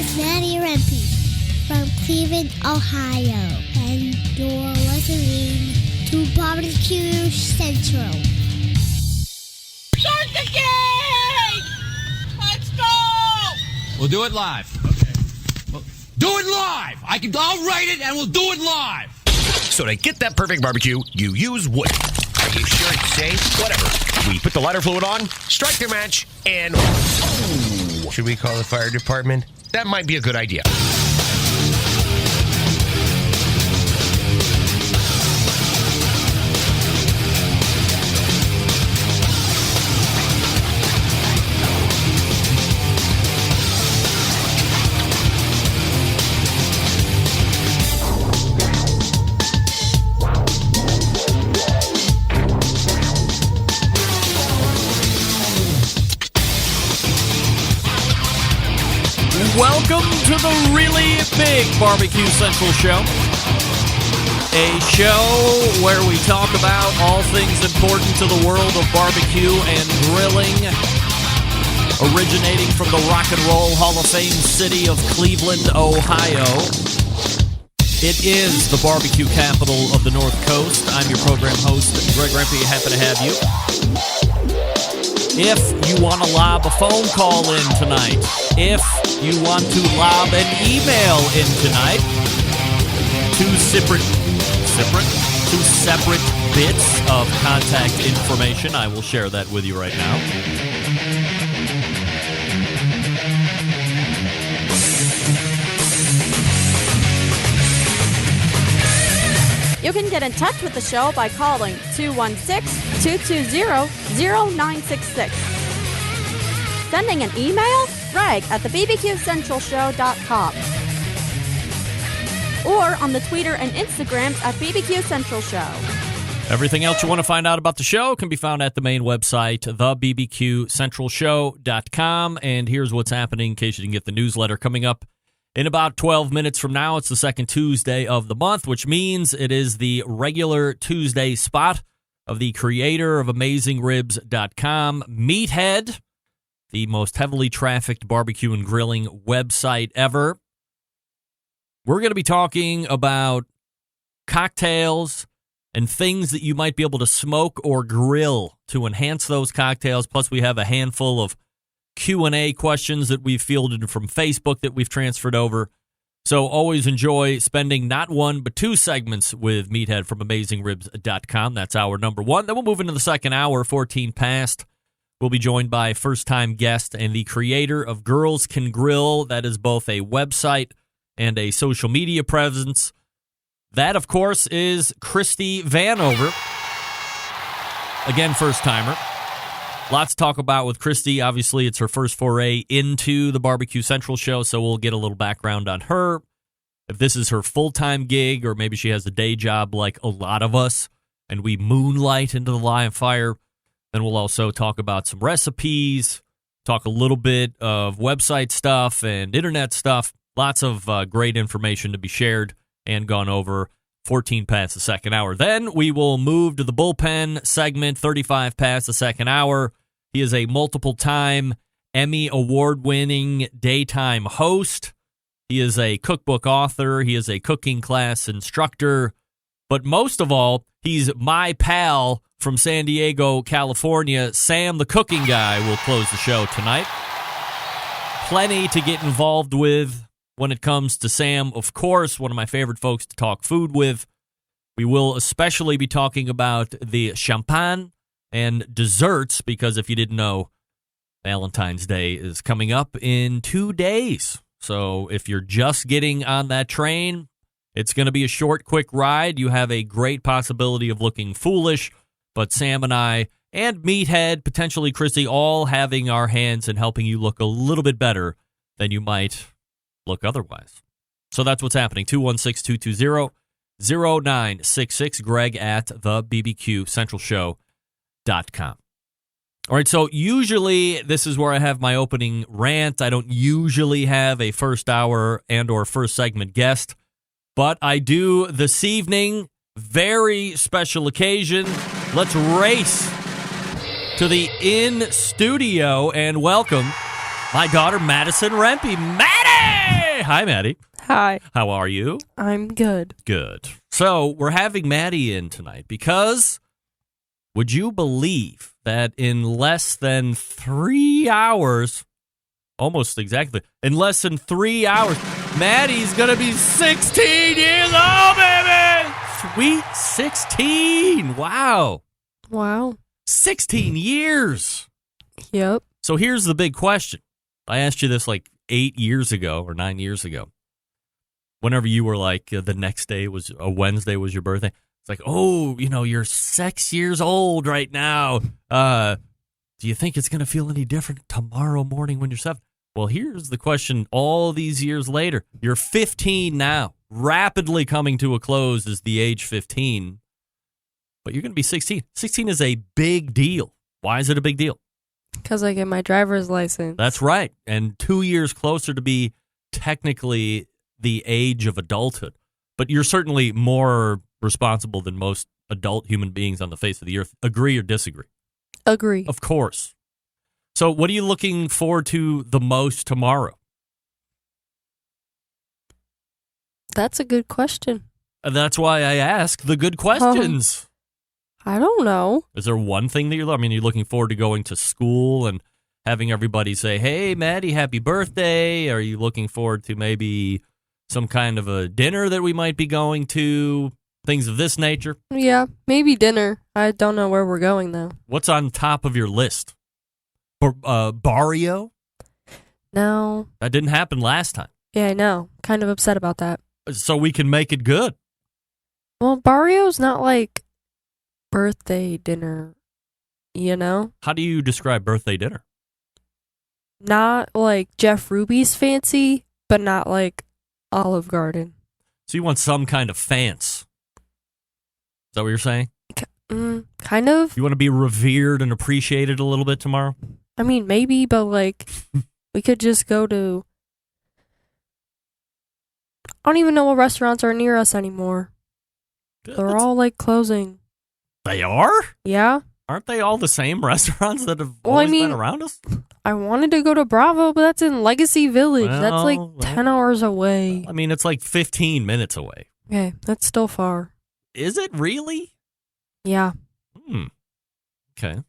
is Maddie Rempe from Cleveland, Ohio, and you're listening to Barbecue Central. Start the game! Let's go! We'll do it live. Okay. Well, do it live! I'll write it and we'll do it live! So to get that perfect barbecue, you use wood. Are you sure it's safe? Whatever. We put the lighter fluid on, strike the match, and... Oh, should we call the fire department? That might be a good idea. Welcome to the really big Barbecue Central show. A show where we talk about all things important to the world of barbecue and grilling. Originating from the Rock and Roll Hall of Fame city of Cleveland, Ohio. It is the barbecue capital of the North Coast. I'm your program host, Greg Rempe. Happy to have you. If you want to lob a phone call in tonight, if you want to lob an email in tonight, two separate bits of contact information. I will share that with you right now. You can get in touch with the show by calling 216-220-0966. Sending an email, greg@thebbqcentralshow.com. Or on the Twitter and Instagrams at BBQ Central Show. Everything else you want to find out about the show can be found at the main website, thebbqcentralshow.com. And here's what's happening in case you didn't get the newsletter coming up. In about 12 minutes from now, it's the second Tuesday of the month, which means it is the regular Tuesday spot of the creator of AmazingRibs.com, Meathead, the most heavily trafficked barbecue and grilling website ever. We're going to be talking about cocktails and things that you might be able to smoke or grill to enhance those cocktails. Plus, we have a handful of Q&A questions that we've fielded from Facebook that we've transferred over. So always enjoy spending not one, but two segments with Meathead from AmazingRibs.com. That's hour number one. Then we'll move into the second hour, 14 past. We'll be joined by a first-time guest and the creator of Girls Can Grill. That is both a website and a social media presence. That, of course, is Christy Vanover. Again, first-timer. Lots to talk about with Christy. Obviously, it's her first foray into the Barbecue Central show, so we'll get a little background on her. If this is her full-time gig, or maybe she has a day job like a lot of us, and we moonlight into the live fire, then we'll also talk about some recipes, talk a little bit of website stuff and internet stuff. Lots of great information to be shared and gone over. 14 past the second hour. Then we will move to the bullpen segment, 35 past the second hour. He is a multiple-time Emmy award-winning daytime host. He is a cookbook author. He is a cooking class instructor. But most of all, he's my pal from San Diego, California. Sam, the cooking guy, will close the show tonight. Plenty to get involved with when it comes to Sam. Of course, one of my favorite folks to talk food with. We will especially be talking about the champagne and desserts, because if you didn't know, Valentine's Day is coming up in 2 days. So if you're just getting on that train, it's going to be a short, quick ride. You have a great possibility of looking foolish, but Sam and I and Meathead, potentially Christy, all having our hands in helping you look a little bit better than you might look otherwise. So that's what's happening. 216-220-0966. Greg at thebbqcentralshow.com. All right, so usually this is where I have my opening rant. I don't usually have a first hour and or first segment guest, but I do this evening. Very special occasion. Let's race to the in studio and welcome my daughter, Madison Rempe. Maddie! Hi, Maddie. Hi. How are you? I'm good. Good. So we're having Maddie in tonight because would you believe that in less than 3 hours, almost exactly, in less than 3 hours, Maddie's going to be 16 years old, baby! Sweet 16. Wow. Wow. 16 years. Yep. So here's the big question. I asked you this like 8 years ago or 9 years ago. Whenever you were like, the next day was a Wednesday was your birthday. It's like, oh, you're 6 years old right now. Do you think it's going to feel any different tomorrow morning when you're 7? Well, here's the question all these years later. You're 15 now. Rapidly coming to a close is the age 15. But you're going to be 16. 16 is a big deal. Why is it a big deal? Because I get my driver's license. That's right. And 2 years closer to be technically the age of adulthood. But you're certainly more responsible than most adult human beings on the face of the earth. Agree or disagree? Agree. Of course. So what are you looking forward to the most tomorrow? That's a good question. And that's why I ask the good questions. I don't know. Is there one thing that you're looking forward to going to school and having everybody say, hey, Maddie, happy birthday? Are you looking forward to maybe some kind of a dinner that we might be going to? Things of this nature? Yeah, maybe dinner. I don't know where we're going, though. What's on top of your list? Barrio? No. That didn't happen last time. Yeah, I know. Kind of upset about that. So we can make it good. Well, Barrio's not like birthday dinner, How do you describe birthday dinner? Not like Jeff Ruby's fancy, but not like Olive Garden. So you want some kind of fancy. Is that what you're saying? Kind of. You want to be revered and appreciated a little bit tomorrow? I mean, maybe, but like, we could just go to... I don't even know what restaurants are near us anymore. They're all like closing. They are? Yeah. Aren't they all the same restaurants that have always been around us? I wanted to go to Bravo, but that's in Legacy Village. That's like 10 hours away. It's like 15 minutes away. Okay, that's still far. Is it really? Yeah. Okay.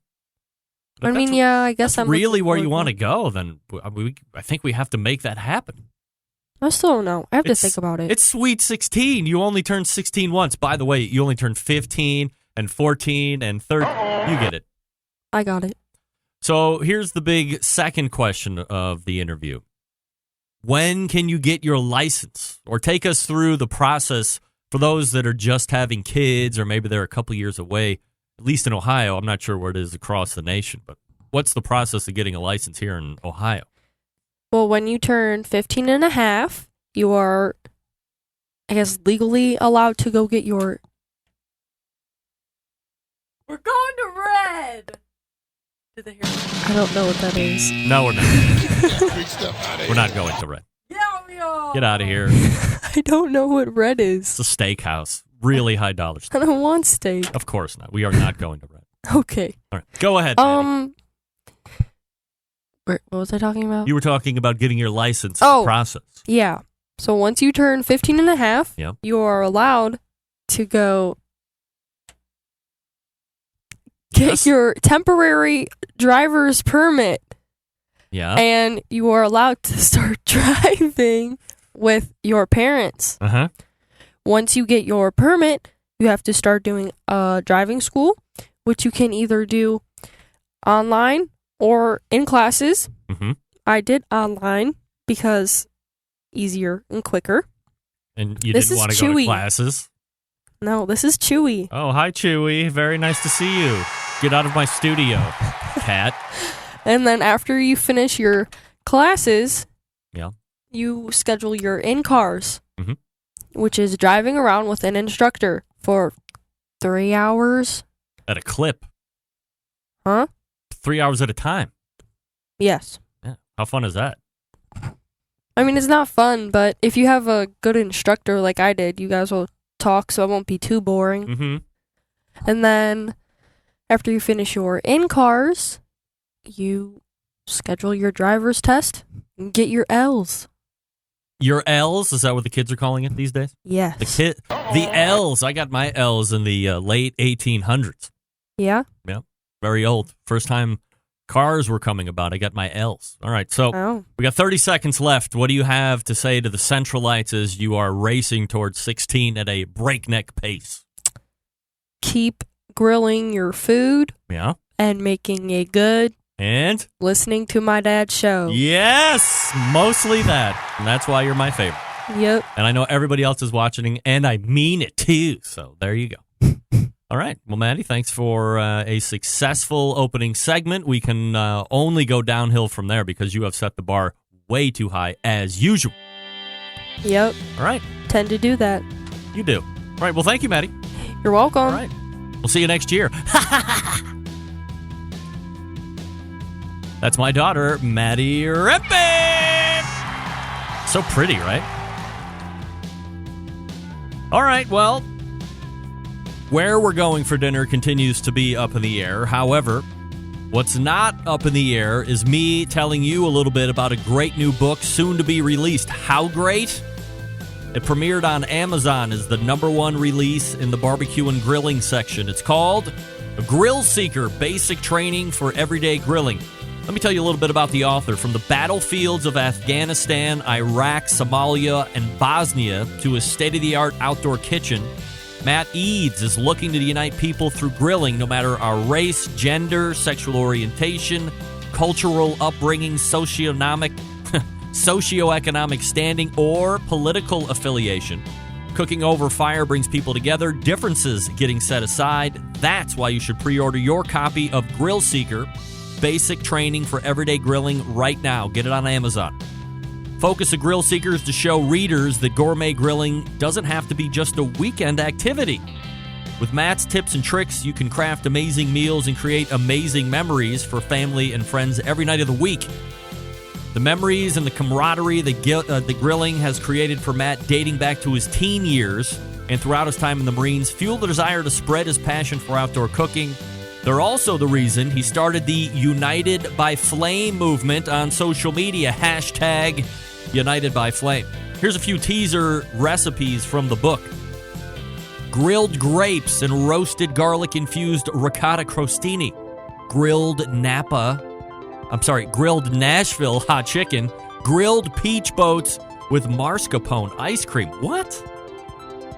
I guess I'm really where you want to go. Then I think we have to make that happen. I still don't know. I have to think about it. It's sweet 16. You only turned 16 once. By the way, you only turned 15 and 14 and 30. You get it. I got it. So here's the big second question of the interview. When can you get your license? Or take us through the process for those that are just having kids or maybe they're a couple years away, at least in Ohio. I'm not sure where it is across the nation, but what's the process of getting a license here in Ohio? Well, when you turn 15 and a half, you are, I guess, legally allowed to go get your... We're going to Red! Did they hear that? I don't know what that is. No, we're not. We're not going to Red. Yeah, we are! Get out of here. I don't know what Red is. It's a steakhouse. Really high dollar steak. I don't want steak. Of course not. We are not going to Red. Okay. All right. Go ahead, Maddie. What was I talking about? You were talking about getting your license process. Yeah. So once you turn 15 and a half, Yep. you are allowed to go get your temporary driver's permit. Yeah. And you are allowed to start driving with your parents. Uh-huh. Once you get your permit, you have to start doing driving school, which you can either do online or in classes. Mm-hmm. I did online because easier and quicker. And you This didn't is want to go to Chewy. classes? No, this is Chewy. Oh, hi, Chewy. Very nice to see you. Get out of my studio, cat. And then after you finish your classes, Yeah. you schedule your in-cars, Mhm. which is driving around with an instructor for 3 hours. At a clip. Huh? 3 hours at a time. Yes. Yeah. How fun is that? I mean, it's not fun, but if you have a good instructor like I did, you guys will talk, so it won't be too boring. Mm-hmm. And then after you finish your in-cars, you schedule your driver's test and get your L's. Your L's? Is that what the kids are calling it these days? Yes. The L's. I got my L's in the late 1800s. Yeah? Yeah. Very old. First time cars were coming about, I got my L's. All right, so we got 30 seconds left. What do you have to say to the Centralites as you are racing towards 16 at a breakneck pace? Keep grilling your food. Yeah. And making it good. And? Listening to my dad's show. Yes! Mostly that. And that's why you're my favorite. Yep. And I know everybody else is watching, and I mean it too. So there you go. All right. Well, Maddie, thanks for a successful opening segment. We can only go downhill from there because you have set the bar way too high as usual. Yep. All right. Tend to do that. You do. All right. Well, thank you, Maddie. You're welcome. All right. We'll see you next year. That's my daughter, Maddie Rippin. So pretty, right? All right, well, where we're going for dinner continues to be up in the air. However, what's not up in the air is me telling you a little bit about a great new book soon to be released. How great? It premiered on Amazon as the #1 release in the barbecue and grilling section. It's called Grill Seeker, Basic Training for Everyday Grilling. Let me tell you a little bit about the author. From the battlefields of Afghanistan, Iraq, Somalia, and Bosnia to a state-of-the-art outdoor kitchen, Matt Eads is looking to unite people through grilling, no matter our race, gender, sexual orientation, cultural upbringing, socioeconomic standing, or political affiliation. Cooking over fire brings people together, differences getting set aside. That's why you should pre-order your copy of Grill Seeker, Basic Training for Everyday Grilling right now. Get it on Amazon. Focus of Grill Seeker is to show readers that gourmet grilling doesn't have to be just a weekend activity. With Matt's tips and tricks, you can craft amazing meals and create amazing memories for family and friends every night of the week. The memories and the camaraderie that grilling has created for Matt dating back to his teen years and throughout his time in the Marines fuel the desire to spread his passion for outdoor cooking. They're also the reason he started the United by Flame movement on social media, hashtag United by Flame. Here's a few teaser recipes from the book. Grilled grapes and roasted garlic-infused ricotta crostini. Grilled Nashville hot chicken. Grilled peach boats with mascarpone ice cream. What?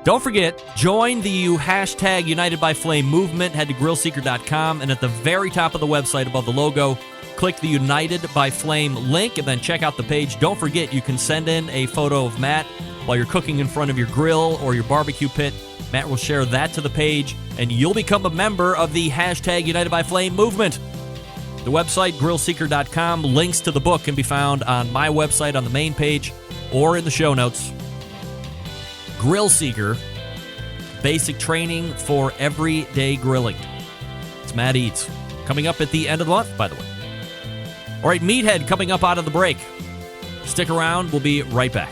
Don't forget, join the hashtag United by Flame movement. Head to grillseeker.com, and at the very top of the website above the logo, click the United by Flame link, and then check out the page. Don't forget, you can send in a photo of Matt while you're cooking in front of your grill or your barbecue pit. Matt will share that to the page, and you'll become a member of the hashtag United by Flame movement. The website, grillseeker.com. Links to the book can be found on my website on the main page or in the show notes. Grill Seeker, Basic Training for Everyday Grilling. It's Matt Eads. Coming up at the end of the month, by the way. All right, Meathead coming up out of the break. Stick around. We'll be right back.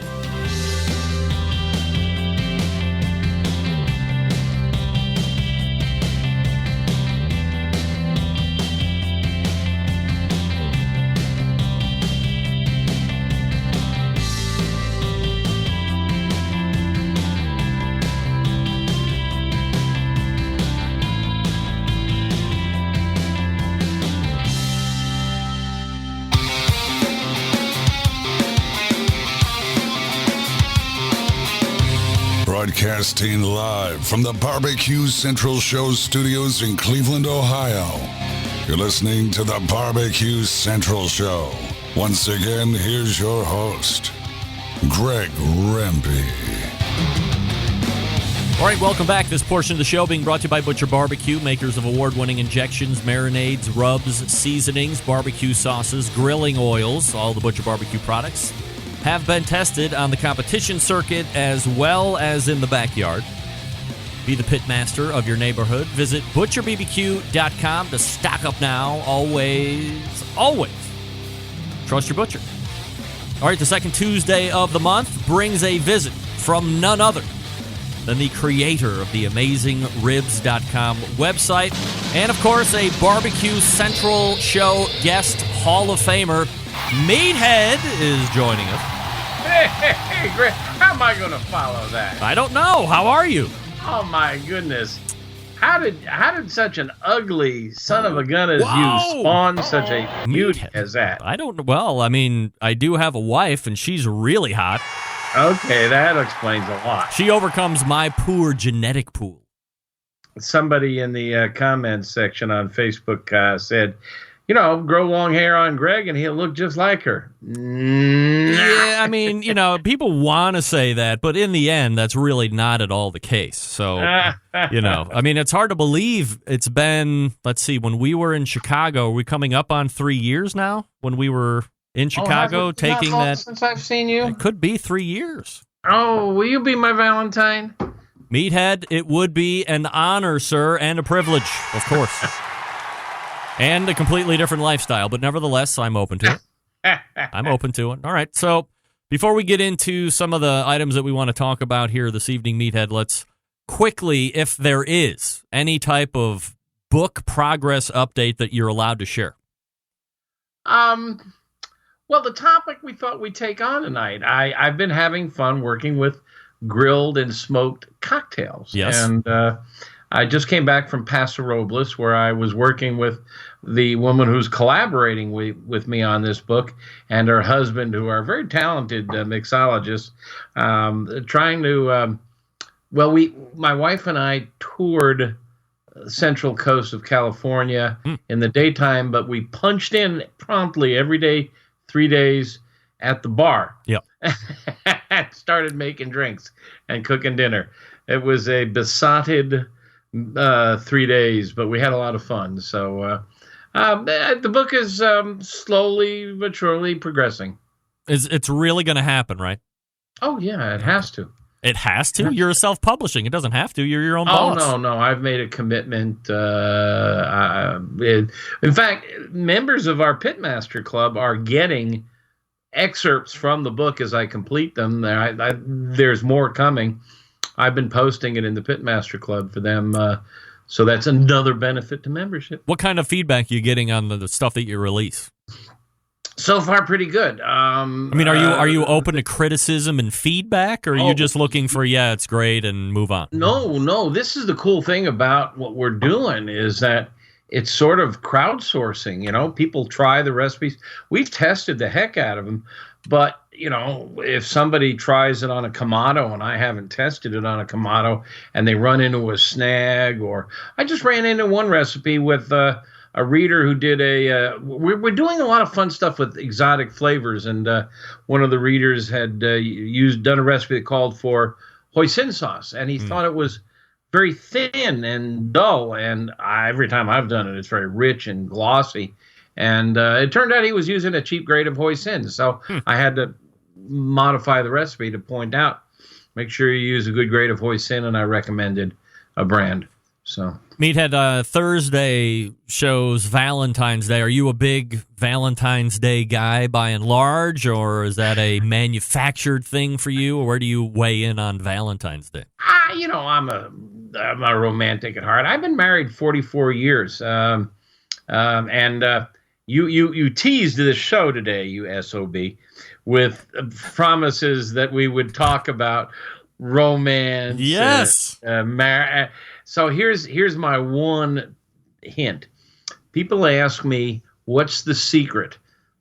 Broadcasting live from the Barbecue Central Show studios in Cleveland, Ohio. You're listening to the Barbecue Central Show. Once again, here's your host, Greg Rempe. All right, welcome back. This portion of the show being brought to you by Butcher Barbecue, makers of award-winning injections, marinades, rubs, seasonings, barbecue sauces, grilling oils. All the Butcher Barbecue products have been tested on the competition circuit as well as in the backyard. Be the pit master of your neighborhood. Visit butcherbbq.com to stock up now. Always trust your butcher. All right, the second Tuesday of the month brings a visit from none other than the creator of the AmazingRibs.com website. And, of course, a Barbecue Central Show guest Hall of Famer, Meathead, is joining us. Hey, Greg, how am I going to follow that? I don't know. How are you? Oh, my goodness. How did such an ugly son of a gun as Whoa! you spawn such a beauty as that? I don't. Well, I mean, I do have a wife, and she's really hot. Okay, that explains a lot. She overcomes my poor genetic pool. Somebody in the comments section on Facebook said, grow long hair on Greg and he'll look just like her. Yeah, I mean, people want to say that, but in the end, that's really not at all the case. So, I mean, it's hard to believe it's been, let's see, when we were in Chicago, are we coming up on 3 years now? When we were in Chicago taking that. Since I've seen you? It could be 3 years. Oh, will you be my Valentine? Meathead, it would be an honor, sir, and a privilege, of course. And a completely different lifestyle, but nevertheless, I'm open to it. I'm open to it. All right, so before we get into some of the items that we want to talk about here this evening, Meathead, let's quickly, if there is any type of book progress update that you're allowed to share. Well, the topic we thought we'd take on tonight, I've been having fun working with grilled and smoked cocktails. Yes. And I just came back from Paso Robles, where I was working with the woman who's collaborating with me on this book and her husband, who are very talented mixologists, trying to, my wife and I toured Central Coast of California in the daytime, but we punched in promptly every day, 3 days at the bar. Yep. Started making drinks and cooking dinner. It was a besotted 3 days, but we had a lot of fun. So the book is slowly but surely progressing. It's really going to happen, right? Oh, yeah, it has to. It has to? You're self-publishing. It doesn't have to. You're your own boss. Oh, no. I've made a commitment. In fact, members of our Pitmaster Club are getting excerpts from the book as I complete them. There's more coming. I've been posting it in the Pitmaster Club for them, so that's another benefit to membership. What kind of feedback are you getting on the stuff that you release? So far, pretty good. I mean, are you open to criticism and feedback, or are you just looking for, it's great, and move on? No. This is the cool thing about what we're doing is that it's sort of crowdsourcing. People try the recipes. We've tested the heck out of them, but if somebody tries it on a Kamado and I haven't tested it on a Kamado and they run into a snag, or I just ran into one recipe with a reader who did we're doing a lot of fun stuff with exotic flavors, and one of the readers had done a recipe that called for hoisin sauce, and he thought it was very thin and dull, and every time I've done it, it's very rich and glossy. And it turned out he was using a cheap grade of hoisin, so I had to modify the recipe to point out, make sure you use a good grade of hoisin, and I recommended a brand. So Meathead, Thursday shows Valentine's Day. Are you a big Valentine's Day guy by and large, or is that a manufactured thing for you, or where do you weigh in on Valentine's Day? I'm a romantic at heart. I've been married 44 years, and you teased this show today, you SOB, with promises that we would talk about romance. Yes. So here's my one hint. People ask me, what's the secret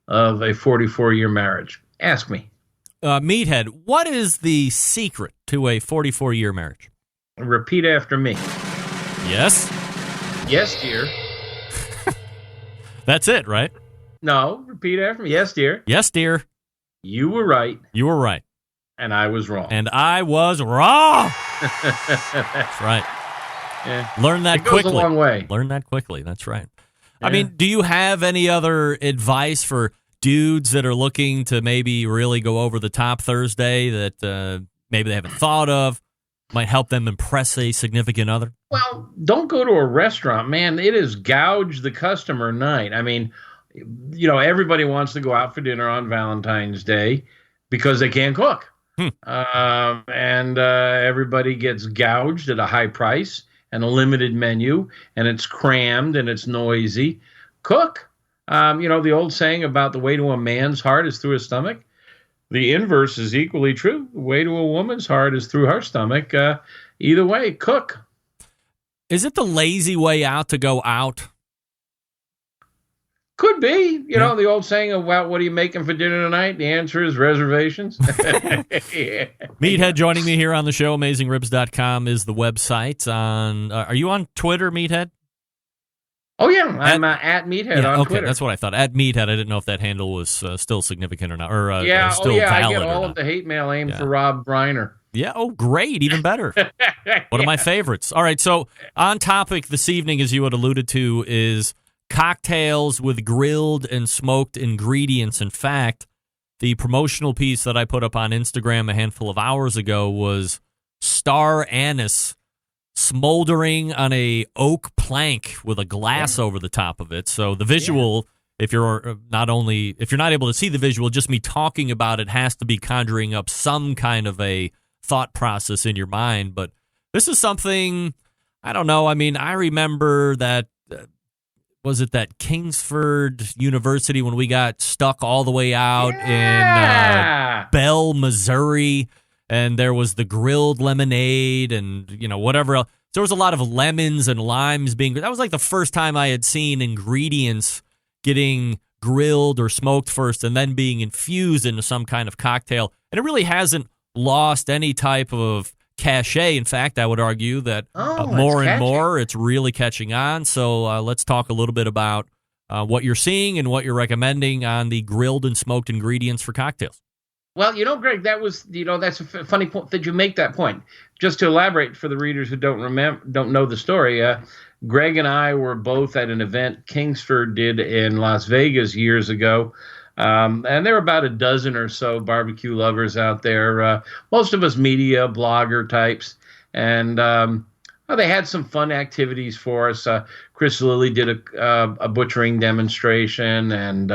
of a 44-year marriage? Ask me. Meathead, what is the secret to a 44-year marriage? Repeat after me. Yes? Yes, dear. That's it, right? No, repeat after me. Yes, dear. Yes, dear. You were right. You were right. And I was wrong. And I was wrong. That's right. Yeah. Learn that goes quickly. a long way. Learn that quickly. That's right. Yeah. I mean, do you have any other advice for dudes that are looking to maybe really go over the top Thursday that maybe they haven't thought of, might help them impress a significant other? Well, don't go to a restaurant, man. It is gouge the customer night. I mean, everybody wants to go out for dinner on Valentine's Day because they can't cook. and everybody gets gouged at a high price and a limited menu, and it's crammed and it's noisy. Cook. The old saying about the way to a man's heart is through his stomach. The inverse is equally true. The way to a woman's heart is through her stomach. Either way, cook. Is it the lazy way out to go out? Could be. You know, the old saying about what are you making for dinner tonight? The answer is reservations. Yeah. Meathead joining me here on the show. AmazingRibs.com is the website. Are you on Twitter, Meathead? Oh, yeah. I'm at Meathead on Twitter. That's what I thought. At Meathead. I didn't know if that handle was still significant or not. Or still valid. I get all of the hate mail aimed for Rob Reiner. Yeah. Oh, great. Even better. One of my favorites. All right. So on topic this evening, as you had alluded to, is cocktails with grilled and smoked ingredients. In fact, the promotional piece that I put up on Instagram a handful of hours ago was star anise smoldering on a oak plank with a glass over the top of it. So the visual, if you're not able to see the visual, just me talking about it has to be conjuring up some kind of a thought process in your mind. But this is something, I don't know. I mean, I remember that, was it that Kingsford University when we got stuck all the way out in Bell, Missouri, and there was the grilled lemonade and, whatever else. There was a lot of lemons and limes that was like the first time I had seen ingredients getting grilled or smoked first and then being infused into some kind of cocktail. And it really hasn't lost any type of cachet. In fact, I would argue that more and more it's really catching on. So let's talk a little bit about what you're seeing and what you're recommending on the grilled and smoked ingredients for cocktails. Well, Greg, that was, that's a funny point that you make that point. Just to elaborate for the readers who don't know the story, Greg and I were both at an event Kingsford did in Las Vegas years ago. And there were about a dozen or so barbecue lovers out there, most of us media, blogger types. And they had some fun activities for us. Chris Lilly did a butchering demonstration. And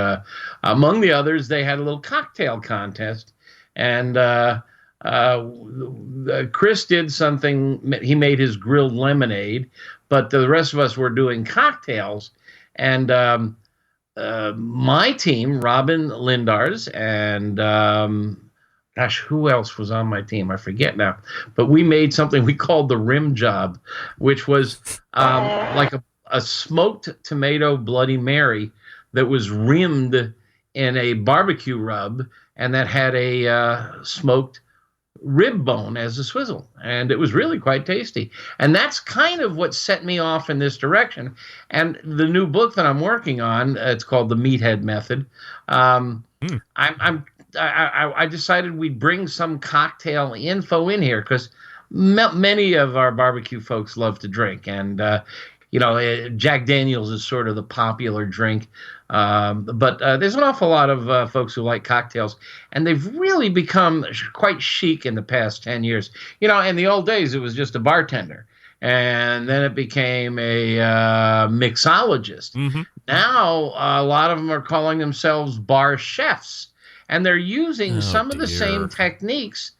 among the others, they had a little cocktail contest. And Chris did something. He made his grilled lemonade. But the rest of us were doing cocktails. And my team, Robin Lindars, and who else was on my team? I forget now. But we made something we called the rim job, which was like a smoked tomato Bloody Mary that was rimmed in a barbecue rub, and that had a smoked rib bone as a swizzle, and it was really quite tasty. And that's kind of what set me off in this direction. And the new book that I'm working on, it's called The Meathead Method. I decided we'd bring some cocktail info in here because many of our barbecue folks love to drink, and Jack Daniels is sort of the popular drink. But there's an awful lot of folks who like cocktails, and they've really become quite chic in the past 10 years. In the old days, it was just a bartender, and then it became a mixologist. Mm-hmm. Now, a lot of them are calling themselves bar chefs, and they're using some of the same techniques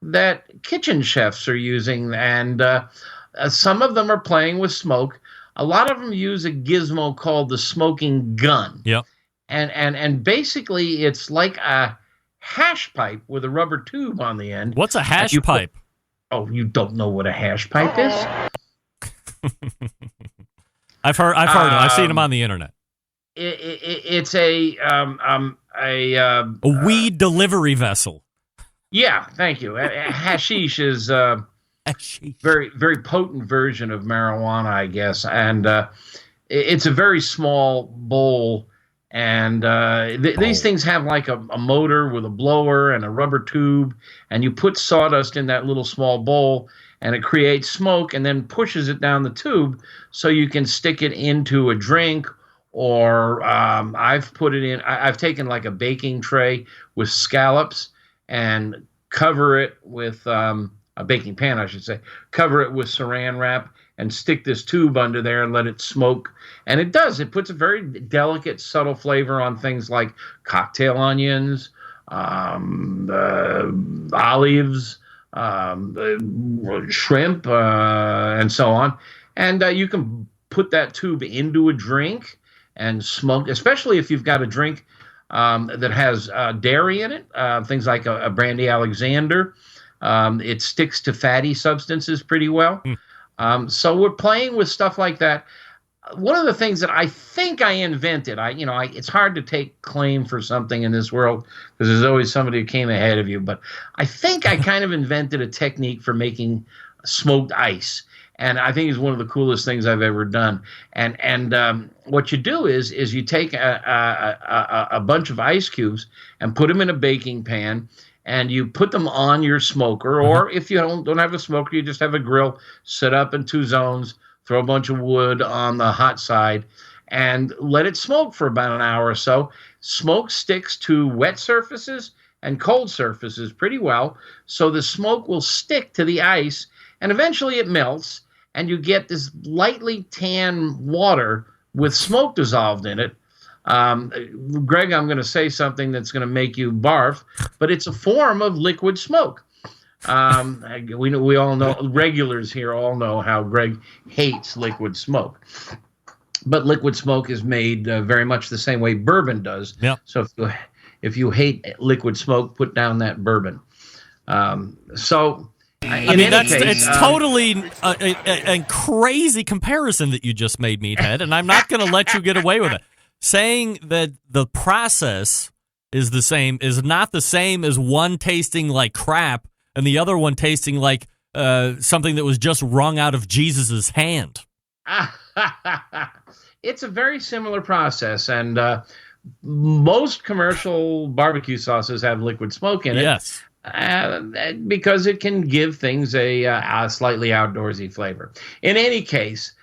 that kitchen chefs are using, and some of them are playing with smoke. A lot of them use a gizmo called the smoking gun. Yep. And basically it's like a hash pipe with a rubber tube on the end. What's a hash pipe? You don't know what a hash pipe is? I've heard of them. I've seen them on the internet. It's a weed delivery vessel. Yeah, thank you. Hashish is very, very potent version of marijuana, I guess. And it's a very small bowl. And these things have like a motor with a blower and a rubber tube. And you put sawdust in that little small bowl, and it creates smoke and then pushes it down the tube so you can stick it into a drink. Or I've put it in, I've taken like a baking tray with scallops and cover it with a baking pan, I should say, cover it with saran wrap and stick this tube under there and let it smoke. And it does. It puts a very delicate, subtle flavor on things like cocktail onions, olives, shrimp, and so on. And you can put that tube into a drink and smoke, especially if you've got a drink that has dairy in it, things like a Brandy Alexander. It sticks to fatty substances pretty well. So we're playing with stuff like that. One of the things that I think I invented, it's hard to take claim for something in this world because there's always somebody who came ahead of you, but I think I kind of invented a technique for making smoked ice. And I think it's one of the coolest things I've ever done. And what you do is you take a bunch of ice cubes and put them in a baking pan, and you put them on your smoker. Or if you don't have a smoker, you just have a grill set up in 2 zones, throw a bunch of wood on the hot side, and let it smoke for about an hour or so. Smoke sticks to wet surfaces and cold surfaces pretty well, so the smoke will stick to the ice, and eventually it melts, and you get this lightly tan water with smoke dissolved in it. Greg, I'm going to say something that's going to make you barf, but it's a form of liquid smoke. We all know, regulars here all know how Greg hates liquid smoke. But liquid smoke is made very much the same way bourbon does. Yep. So if you hate liquid smoke, put down that bourbon. It's totally a crazy comparison that you just made, Meathead, and I'm not going to let you get away with it. Saying that the process is not the same as one tasting like crap and the other one tasting like something that was just wrung out of Jesus's hand. It's a very similar process, and most commercial barbecue sauces have liquid smoke in it. Yes. Because it can give things a slightly outdoorsy flavor. In any case,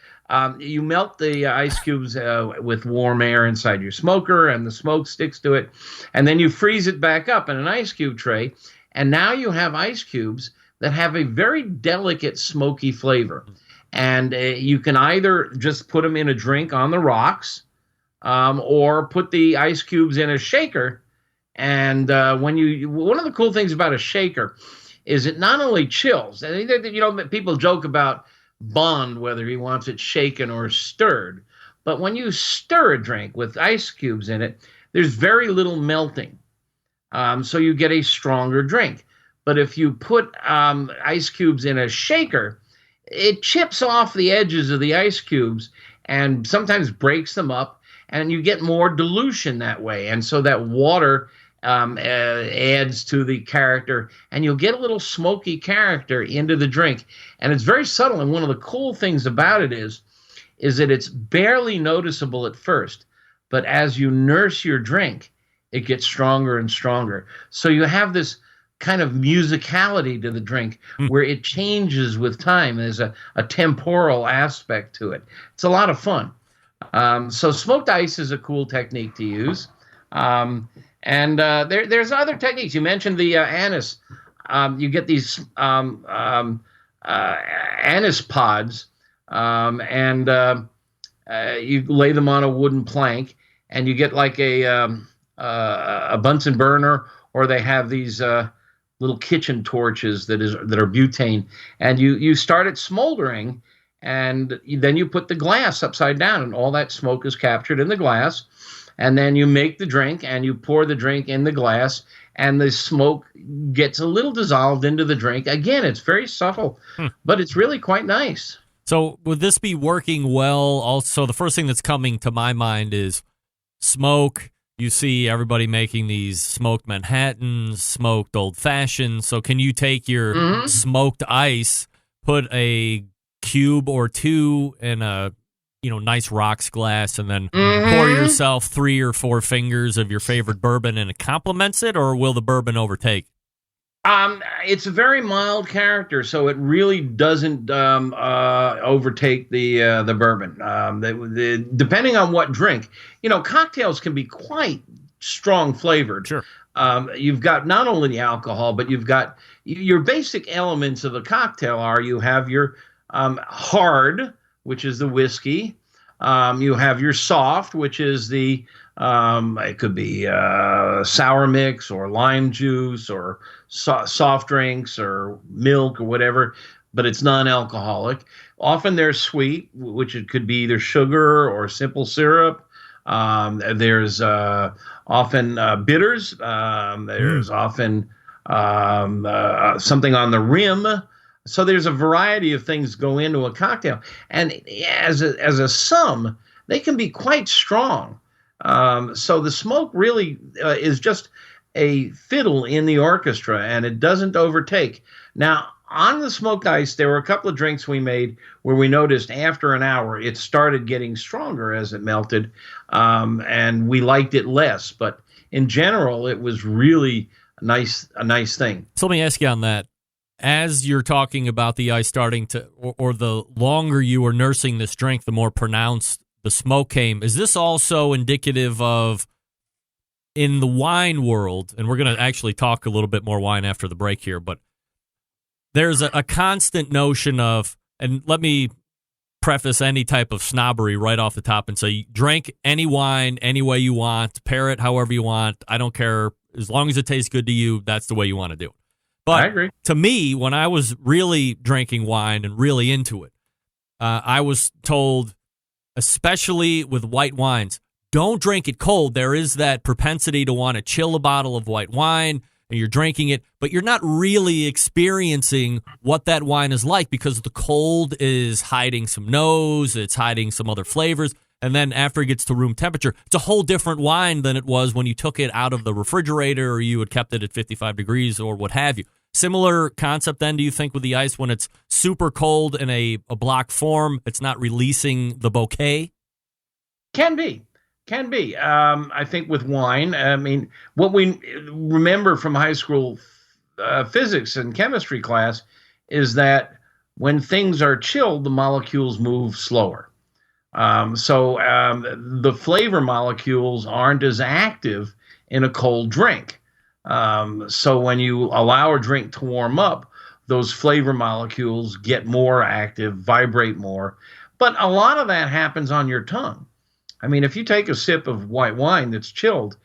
you melt the ice cubes with warm air inside your smoker, and the smoke sticks to it, and then you freeze it back up in an ice cube tray, and now you have ice cubes that have a very delicate smoky flavor. And you can either just put them in a drink on the rocks, or put the ice cubes in a shaker. And one of the cool things about a shaker is it not only chills. People joke about Bond, whether he wants it shaken or stirred. But when you stir a drink with ice cubes in it, there's very little melting. So you get a stronger drink. But if you put ice cubes in a shaker, it chips off the edges of the ice cubes and sometimes breaks them up, and you get more dilution that way. And so that water adds to the character, and you'll get a little smoky character into the drink. And it's very subtle, and one of the cool things about it is that it's barely noticeable at first, but as you nurse your drink, it gets stronger and stronger. So you have this kind of musicality to the drink where it changes with time. There's a temporal aspect to it. It's a lot of fun. So smoked ice is a cool technique to use. And there's other techniques. You mentioned the anise. You get these anise pods, and you lay them on a wooden plank, and you get like a Bunsen burner, or they have these little kitchen torches that are butane, and you start it smoldering, and then you put the glass upside down, and all that smoke is captured in the glass. And then you make the drink, and you pour the drink in the glass, and the smoke gets a little dissolved into the drink. Again, it's very subtle, but it's really quite nice. So would this be working well? Also, the first thing that's coming to my mind is smoke. You see everybody making these smoked Manhattans, smoked Old Fashions. So can you take your smoked ice, put a cube or two in a nice rocks glass, and then pour yourself 3 or 4 fingers of your favorite bourbon, and it complements it, or will the bourbon overtake? It's a very mild character, so it really doesn't overtake the bourbon. Depending on what drink, cocktails can be quite strong flavored. Sure. You've got not only the alcohol, but you've got your basic elements of a cocktail you have your hard, which is the whiskey. You have your soft, which is the It could be sour mix or lime juice or soft drinks or milk or whatever, but it's non-alcoholic. Often they're sweet, which it could be either sugar or simple syrup. There's often bitters. There's often something on the rim. So there's a variety of things go into a cocktail. And as a sum, they can be quite strong. So the smoke really is just a fiddle in the orchestra, and it doesn't overtake. Now, on the smoked ice, there were a couple of drinks we made where we noticed after an hour it started getting stronger as it melted, and we liked it less. But in general, it was really a nice thing. So let me ask you on that. As you're talking about the ice starting to, or the longer you were nursing this drink, the more pronounced the smoke came. Is this also indicative of, in the wine world, and we're going to actually talk a little bit more wine after the break here, but there's a constant notion of, and let me preface any type of snobbery right off the top and say, drink any wine any way you want, pair it however you want. I don't care. As long as it tastes good to you, that's the way you want to do it. But I agree. To me, when I was really drinking wine and really into it, I was told, especially with white wines, don't drink it cold. There is that propensity to want to chill a bottle of white wine, and you're drinking it, but you're not really experiencing what that wine is like because the cold is hiding some nose, it's hiding some other flavors, and then after it gets to room temperature, it's a whole different wine than it was when you took it out of the refrigerator or you had kept it at 55 degrees or what have you. Similar concept then, do you think, with the ice when it's super cold in a block form, it's not releasing the bouquet? Can be. I think with wine, I mean, what we remember from high school physics and chemistry class is that when things are chilled, the molecules move slower. So the flavor molecules aren't as active in a cold drink. So when you allow a drink to warm up, those flavor molecules get more active, vibrate more. But a lot of that happens on your tongue. I mean, if you take a sip of white wine that's chilled,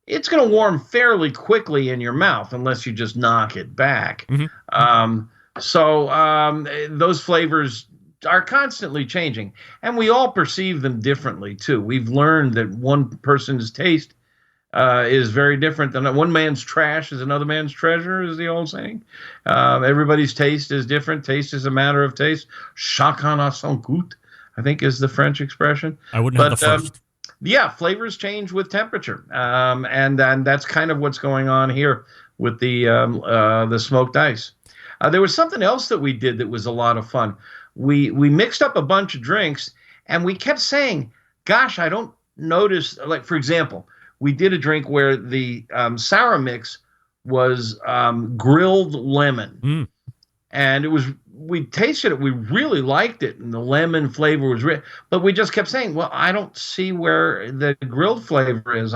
it's going to warm fairly quickly in your mouth unless you just knock it back. Mm-hmm. So those flavors are constantly changing, and we all perceive them differently, too. We've learned that one person's taste is very different than one man's trash is another man's treasure, is the old saying. Everybody's taste is different. Taste is a matter of taste. Chacun a son goût, I think, is the French expression. I wouldn't have the first. Yeah, flavors change with temperature, and that's kind of what's going on here with the smoked ice. There was something else that we did that was a lot of fun. We mixed up a bunch of drinks, and we kept saying, gosh, I don't notice, like, for example, we did a drink where the sour mix was grilled lemon. And we tasted it, we really liked it, and the lemon flavor was rich. But we just kept saying, well, I don't see where the grilled flavor is.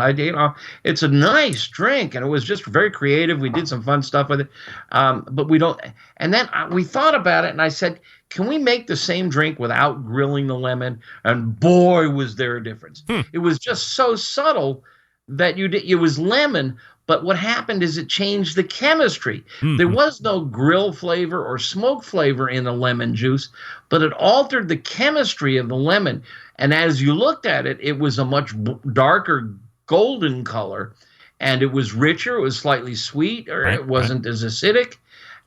It's a nice drink, and it was just very creative. We did some fun stuff with it, but we don't. And then we thought about it, and I said, can we make the same drink without grilling the lemon? And boy, was there a difference. It was just so subtle that it was lemon. But what happened is it changed the chemistry. Mm-hmm. There was no grill flavor or smoke flavor in the lemon juice, but it altered the chemistry of the lemon. And as you looked at it, it was a much darker golden color, and it was richer. It was slightly sweet, or it wasn't as acidic.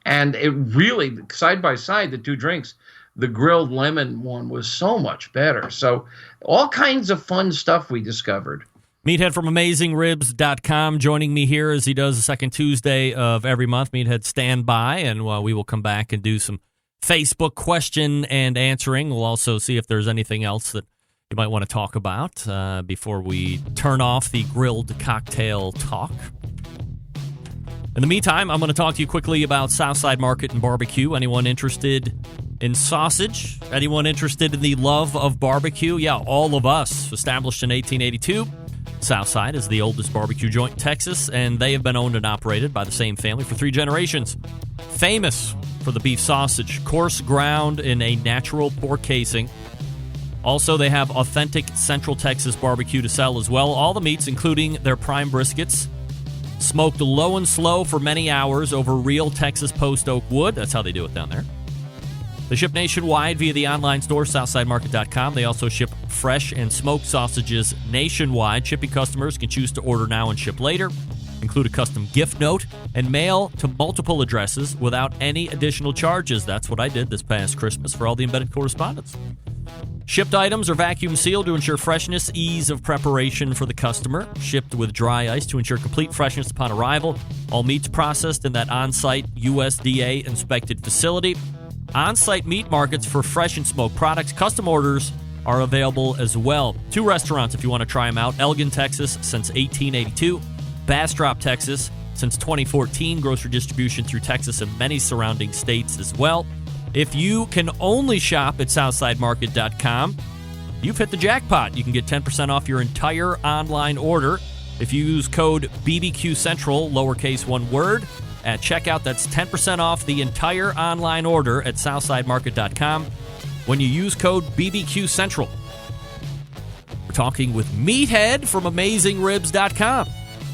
And it really, side by side, the two drinks, the grilled lemon one was so much better. So all kinds of fun stuff we discovered. Meathead from AmazingRibs.com joining me here as he does the second Tuesday of every month. Meathead, stand by, and we will come back and do some Facebook question and answering. We'll also see if there's anything else that you might want to talk about before we turn off the grilled cocktail talk. In the meantime, I'm going to talk to you quickly about Southside Market and Barbecue. Anyone interested in sausage? Anyone interested in the love of barbecue? Yeah, all of us. Established in 1882. Southside is the oldest barbecue joint in Texas, and they have been owned and operated by the same family for 3 generations. Famous for the beef sausage, coarse ground in a natural pork casing, Also, they have authentic Central Texas barbecue to sell as well. All the meats, including their prime briskets, smoked low and slow for many hours over real Texas post oak wood. That's how they do it down there. They ship nationwide via the online store, southsidemarket.com. They also ship fresh and smoked sausages nationwide. Shipping customers can choose to order now and ship later, include a custom gift note, and mail to multiple addresses without any additional charges. That's what I did this past Christmas for all the embedded correspondence. Shipped items are vacuum sealed to ensure freshness, ease of preparation for the customer. Shipped with dry ice to ensure complete freshness upon arrival. All meats processed in that on-site USDA inspected facility. On-site meat markets for fresh and smoked products. Custom orders are available as well. 2 restaurants if you want to try them out. Elgin, Texas, since 1882. Bastrop, Texas, since 2014. Grocery distribution through Texas and many surrounding states as well. If you can only shop at southsidemarket.com, you've hit the jackpot. You can get 10% off your entire online order if you use code BBQ Central, lowercase one word, at checkout. That's 10% off the entire online order at southsidemarket.com when you use code BBQ Central. We're talking with Meathead from AmazingRibs.com.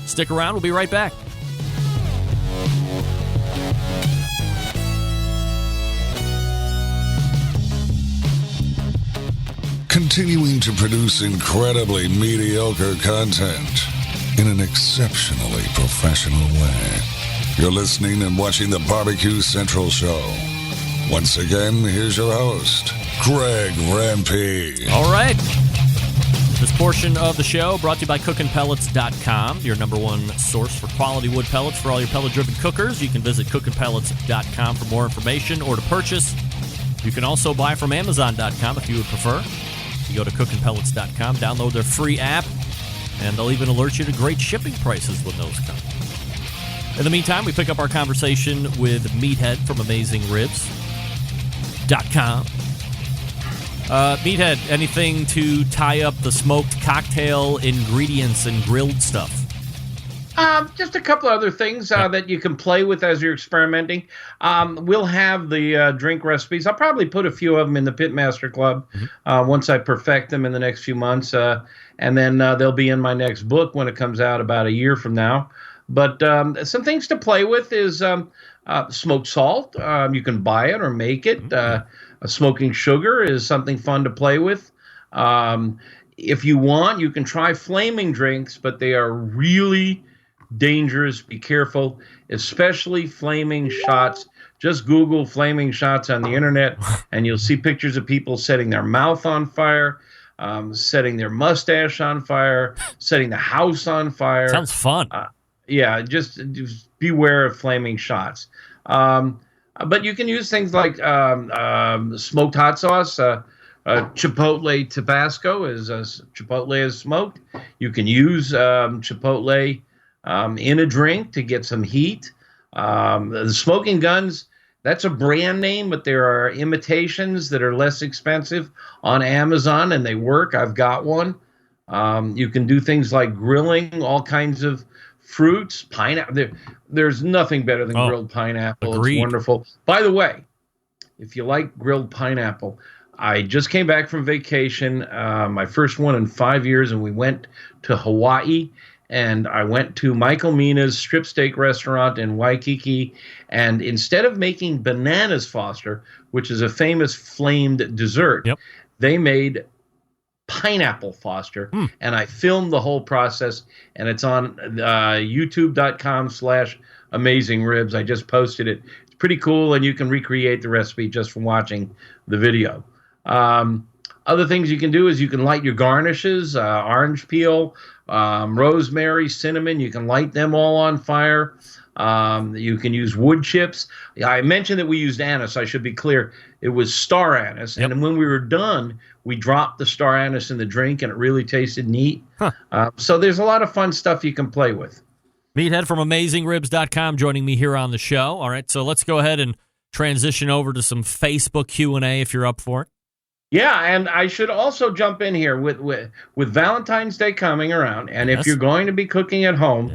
Stick around. We'll be right back. Continuing to produce incredibly mediocre content in an exceptionally professional way. You're listening and watching the Barbecue Central Show. Once again, here's your host, Greg Rempe. All right. This portion of the show brought to you by cookinpellets.com, your number one source for quality wood pellets for all your pellet-driven cookers. You can visit cookinpellets.com for more information or to purchase. You can also buy from Amazon.com if you would prefer. You go to cookinpellets.com, download their free app, and they'll even alert you to great shipping prices when those come. In the meantime, we pick up our conversation with Meathead from AmazingRibs.com. Meathead, anything to tie up the smoked cocktail ingredients and grilled stuff? Just a couple other things that you can play with as you're experimenting. We'll have the drink recipes. I'll probably put a few of them in the Pitmaster Club once I perfect them in the next few months. And then they'll be in my next book when it comes out about a year from now. But some things to play with is smoked salt. You can buy it or make it. Smoking sugar is something fun to play with. If you want, you can try flaming drinks, but they are really dangerous. Be careful, especially flaming shots. Just Google flaming shots on the internet, and you'll see pictures of people setting their mouth on fire, setting their mustache on fire, setting the house on fire. Sounds fun. Yeah, just beware of flaming shots. But you can use things like smoked hot sauce. Chipotle Tabasco is Chipotle is smoked. You can use Chipotle in a drink to get some heat. The smoking guns, that's a brand name, but there are imitations that are less expensive on Amazon, and they work. I've got one. You can do things like grilling all kinds of fruits, pineapple. There's nothing better than grilled pineapple. Agreed. It's wonderful. By the way, if you like grilled pineapple, I just came back from vacation, my first one in 5 years, and we went to Hawaii. And I went to Michael Mina's strip steak restaurant in Waikiki, and instead of making bananas Foster, which is a famous flamed dessert, they made pineapple Foster, and I filmed the whole process, and it's on youtube.com/AmazingRibs. I just posted it. It's pretty cool, and you can recreate the recipe just from watching the video. Other things you can do is you can light your garnishes, orange peel, rosemary, cinnamon. You can light them all on fire. You can use wood chips. I mentioned that we used anise. I should be clear. It was star anise. And when we were done, we dropped the star anise in the drink, and it really tasted neat. So there's a lot of fun stuff you can play with. Meathead from AmazingRibs.com joining me here on the show. All right, so let's go ahead and transition over to some Facebook Q&A if you're up for it. Yeah, and I should also jump in here with Valentine's Day coming around, and if you're going to be cooking at home,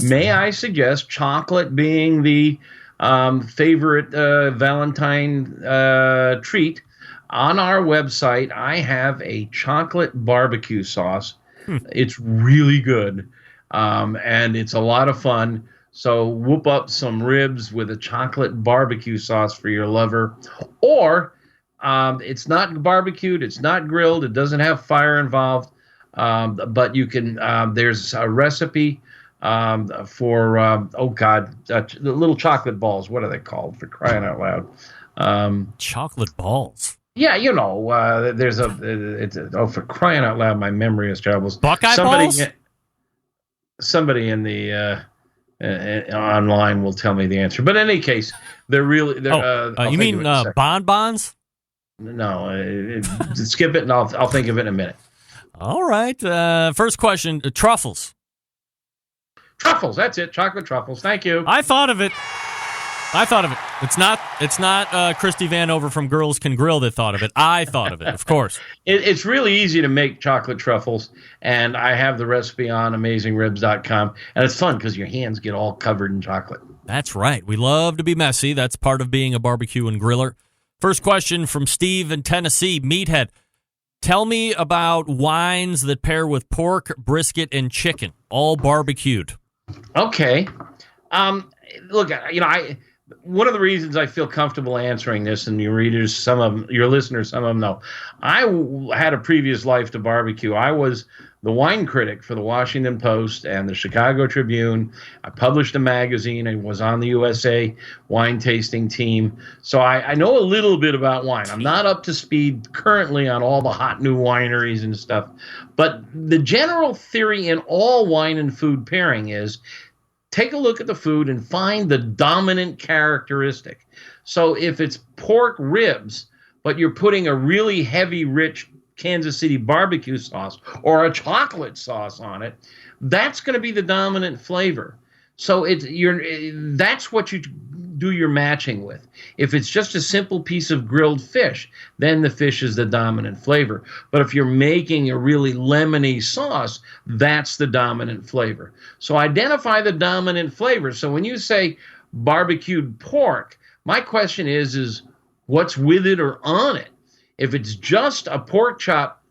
may I suggest chocolate being the favorite Valentine treat. on our website, I have a chocolate barbecue sauce. It's really good, and it's a lot of fun. So whoop up some ribs with a chocolate barbecue sauce for your lover. Or it's not barbecued, it's not grilled, it doesn't have fire involved, but you can, there's a recipe for, the little chocolate balls. What are they called, for crying out loud? Chocolate balls. Yeah, there's for crying out loud, my memory is terrible. Buckeye balls? Somebody in the online will tell me the answer. But in any case, they're really. You mean bonbons? No, skip it, and I'll think of it in a minute. All right. First question: truffles. Truffles. That's it. Chocolate truffles. Thank you. I thought of it. It's not Christy Vanover from Girls Can Grill that thought of it. I thought of it, of course. It's really easy to make chocolate truffles, and I have the recipe on AmazingRibs.com, and it's fun because your hands get all covered in chocolate. That's right. We love to be messy. That's part of being a barbecue and griller. First question from Steve in Tennessee. Meathead, tell me about wines that pair with pork, brisket, and chicken, all barbecued. Okay. Look, one of the reasons I feel comfortable answering this, and your readers, your listeners, some of them know, I had a previous life to barbecue. I was the wine critic for the Washington Post and the Chicago Tribune. I published a magazine and was on the USA wine tasting team. So I know a little bit about wine. I'm not up to speed currently on all the hot new wineries and stuff. But the general theory in all wine and food pairing is take a look at the food and find the dominant characteristic. So if it's pork ribs, but you're putting a really heavy, rich Kansas City barbecue sauce or a chocolate sauce on it, that's going to be the dominant flavor. So that's what you do your matching with. If it's just a simple piece of grilled fish, then the fish is the dominant flavor. But if you're making a really lemony sauce, that's the dominant flavor. So identify the dominant flavor. So when you say barbecued pork, my question is what's with it or on it? If it's just a pork chop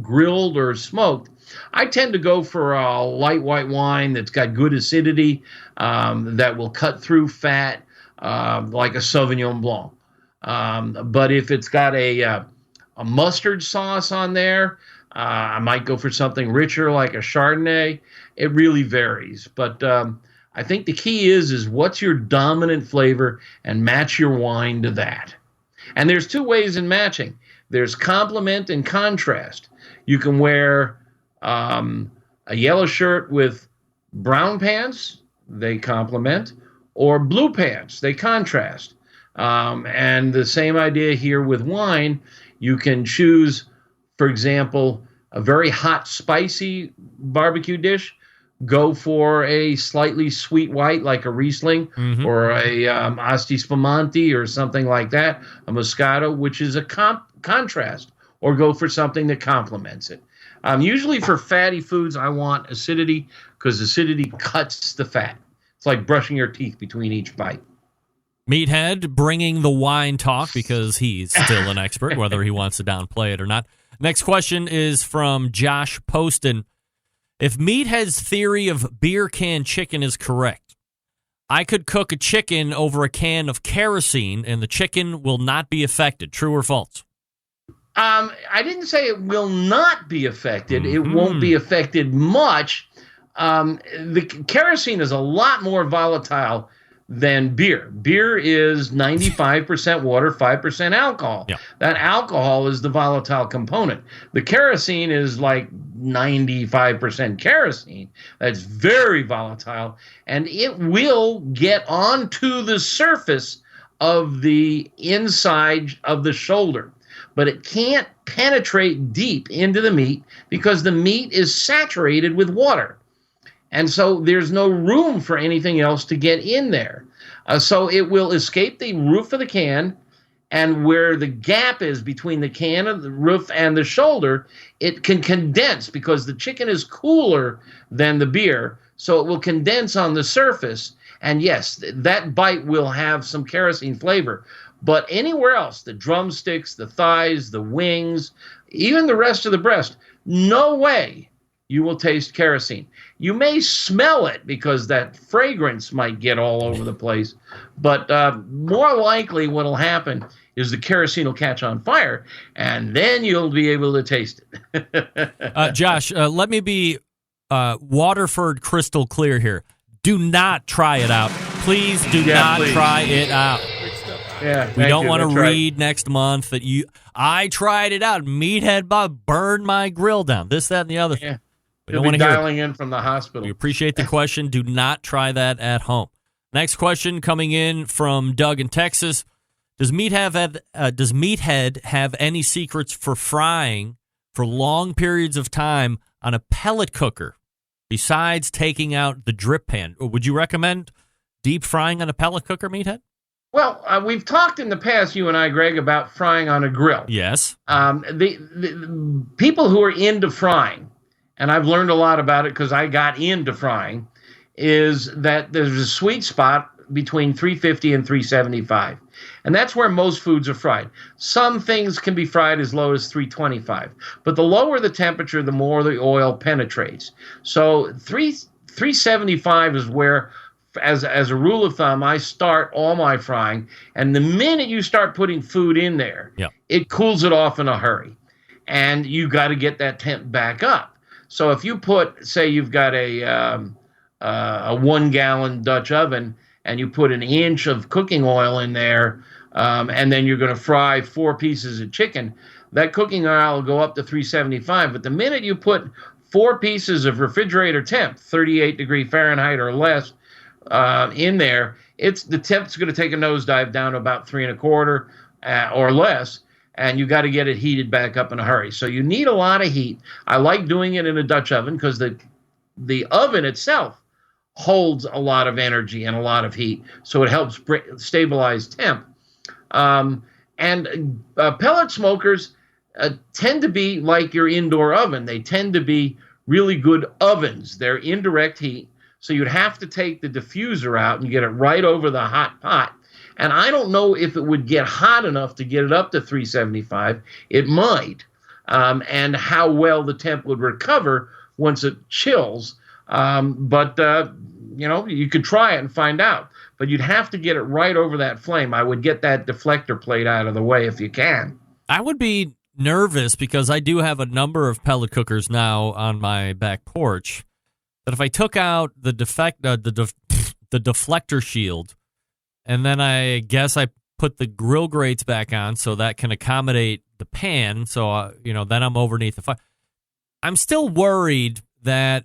grilled or smoked, I tend to go for a light white wine that's got good acidity, that will cut through fat, like a Sauvignon Blanc. But if it's got a mustard sauce on there, I might go for something richer like a Chardonnay. It really varies. But I think the key is what's your dominant flavor and match your wine to that. And there's two ways in matching. There's complement and contrast. You can wear a yellow shirt with brown pants, they complement, or blue pants, they contrast. And the same idea here with wine. You can choose, for example, a very hot, spicy barbecue dish. Go for a slightly sweet white like a Riesling or a Asti Spumante or something like that, a Moscato, which is a contrast, or go for something that complements it. Usually for fatty foods, I want acidity because acidity cuts the fat. It's like brushing your teeth between each bite. Meathead bringing the wine talk because he's still an expert, whether he wants to downplay it or not. Next question is from Josh Poston. If Meathead's theory of beer can chicken is correct, I could cook a chicken over a can of kerosene and the chicken will not be affected. True or false? I didn't say it will not be affected. It won't be affected much. The kerosene is a lot more volatile than beer. Beer is 95% water, 5% alcohol. Yeah. That alcohol is the volatile component. The kerosene is like 95% kerosene. That's very volatile, and it will get onto the surface of the inside of the shoulder, but it can't penetrate deep into the meat because the meat is saturated with water. And so there's no room for anything else to get in there. So it will escape the roof of the can, and where the gap is between the can and the roof and the shoulder, it can condense because the chicken is cooler than the beer. So it will condense on the surface, And yes, that bite will have some kerosene flavor. But anywhere else, the drumsticks, the thighs, the wings, even the rest of the breast, no way you will taste kerosene. You may smell it because that fragrance might get all over the place, but more likely what will happen is the kerosene will catch on fire, and then you'll be able to taste it. Josh, let me be Waterford crystal clear here. Do not try it out. Please do not try it out. Yeah, we don't want to read next month that I tried it out. Meathead Bob burned my grill down. This, that, and the other. Yeah. We don't want to hear dialing in from the hospital. We appreciate the question. Do not try that at home. Next question coming in from Doug in Texas. Does Meathead have any secrets for frying for long periods of time on a pellet cooker besides taking out the drip pan? Or would you recommend deep frying on a pellet cooker, Meathead? Well, we've talked in the past, you and I, Greg, about frying on a grill. Yes. The people who are into frying, and I've learned a lot about it because I got into frying, is that there's a sweet spot between 350 and 375. And that's where most foods are fried. Some things can be fried as low as 325. But the lower the temperature, the more the oil penetrates. So 375 is where, as a rule of thumb, I start all my frying. And the minute you start putting food in there, it cools it off in a hurry. And you got to get that temp back up. So if you put, say you've got a 1 gallon Dutch oven and you put an inch of cooking oil in there, and then you're going to fry 4 pieces of chicken, that cooking oil will go up to 375. But the minute you put 4 pieces of refrigerator temp, 38 degree Fahrenheit or less, in there, the temp's going to take a nosedive down to about 3 1/4 or less. And you got to get it heated back up in a hurry. So you need a lot of heat. I like doing it in a Dutch oven because the oven itself holds a lot of energy and a lot of heat. So it helps stabilize temp. And pellet smokers tend to be like your indoor oven. They tend to be really good ovens. They're indirect heat. So you'd have to take the diffuser out and get it right over the hot pot. And I don't know if it would get hot enough to get it up to 375. It might. And how well the temp would recover once it chills. But you could try it and find out. But you'd have to get it right over that flame. I would get that deflector plate out of the way if you can. I would be nervous because I do have a number of pellet cookers now on my back porch. But if I took out the deflector shield, and then I guess I put the grill grates back on so that can accommodate the pan. So, then I'm underneath the fire. I'm still worried that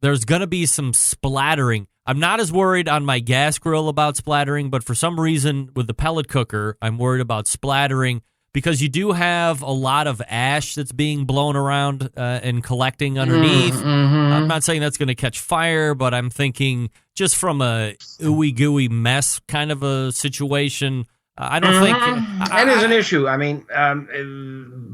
there's going to be some splattering. I'm not as worried on my gas grill about splattering, but for some reason with the pellet cooker, I'm worried about splattering because you do have a lot of ash that's being blown around and collecting underneath. Mm-hmm. I'm not saying that's going to catch fire, but I'm thinking just from a ooey gooey mess kind of a situation. I don't think that is an issue. I mean,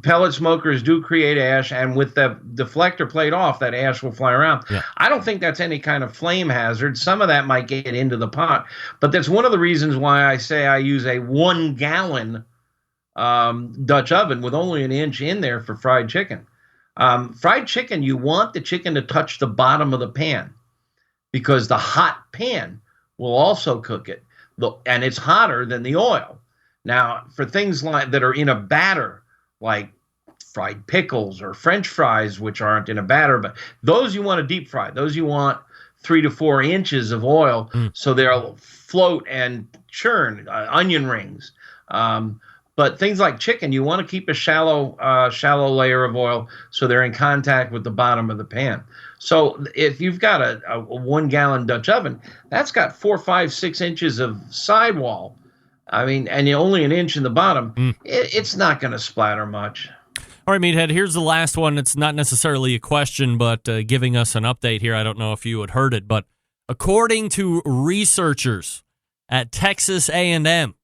pellet smokers do create ash, and with the deflector plate off, that ash will fly around. Yeah. I don't think that's any kind of flame hazard. Some of that might get into the pot, but that's one of the reasons why I say I use a 1 gallon Dutch oven with only an inch in there for fried chicken. Fried chicken, you want the chicken to touch the bottom of the pan because the hot pan will also cook it. And it's hotter than the oil. Now, for things like that are in a batter, like fried pickles or French fries, which aren't in a batter, but those you want to deep fry. Those you want 3 to 4 inches of oil, so they'll float and churn, onion rings. But things like chicken, you want to keep a shallow layer of oil so they're in contact with the bottom of the pan. So if you've got a 1 gallon Dutch oven, that's got 4, 5, 6 inches of sidewall. I mean, and only an inch in the bottom. It's not going to splatter much. All right, Meathead, here's the last one. It's not necessarily a question, but giving us an update here. I don't know if you had heard it, but according to researchers at Texas A&M,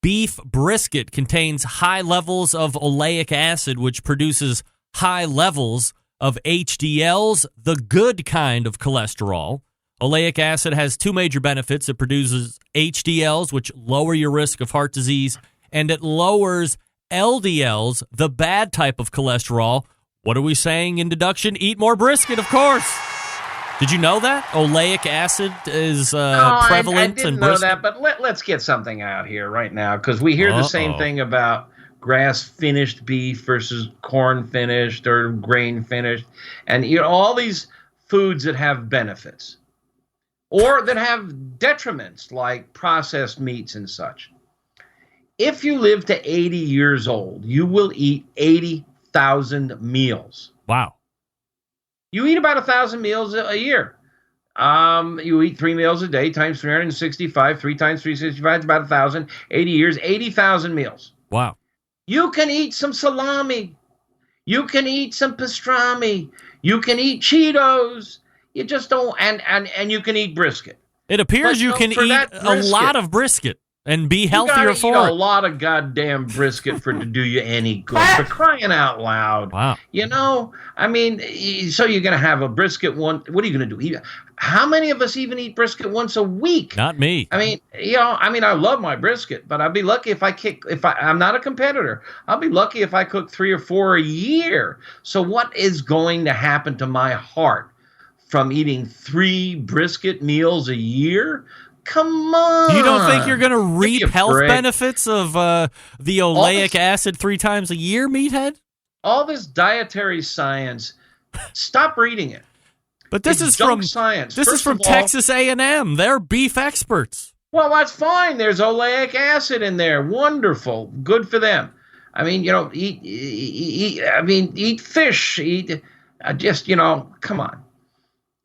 beef brisket contains high levels of oleic acid, which produces high levels of HDLs, the good kind of cholesterol, Oleic acid has two major benefits. It produces HDLs, which lower your risk of heart disease, and it lowers LDLs, the bad type of cholesterol. What are we saying in deduction? Eat more brisket, of course. Did you know that? Oleic acid is prevalent I didn't in know brisket? that, but let's get something out here right now, because we hear the same thing about grass-finished beef versus corn-finished or grain-finished, and all these foods that have benefits or that have detriments like processed meats and such. If you live to 80 years old, you will eat 80,000 meals. Wow. You eat about 1,000 meals a year. You eat 3 meals a day times 365. 3 times 365 is about 1,000. 80 years, 80,000 meals. Wow. You can eat some salami. You can eat some pastrami. You can eat Cheetos. You just don't, and you can eat brisket. It appears you can eat a lot of brisket and be healthier for eat it. a lot of goddamn brisket to do you any good. For crying out loud. Wow. I mean, so you're going to have a brisket one. What are you going to do? How many of us even eat brisket once a week? Not me. I mean, I love my brisket, but I'd be lucky if I'm not a competitor. I'll be lucky if I cook 3 or 4 a year. So what is going to happen to my heart from eating 3 brisket meals a year? Come on. You don't think you're going to reap health benefits of the oleic acid 3 times a year, Meathead? All this dietary science, stop reading it. But this is from science. This is from Texas A&M. They're beef experts. Well, that's fine. There's oleic acid in there. Wonderful. Good for them. I mean, eat fish. Come on.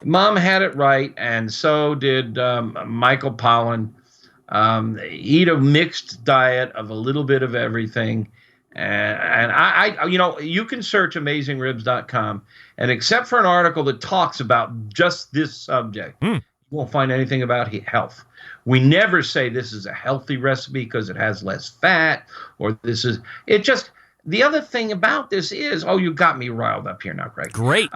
Mom had it right, and so did Michael Pollan. Eat a mixed diet of a little bit of everything. And I you can search AmazingRibs.com, and except for an article that talks about just this subject, you won't find anything about health. We never say this is a healthy recipe because it has less fat, or the other thing about this is, you got me riled up here now, Craig. Great.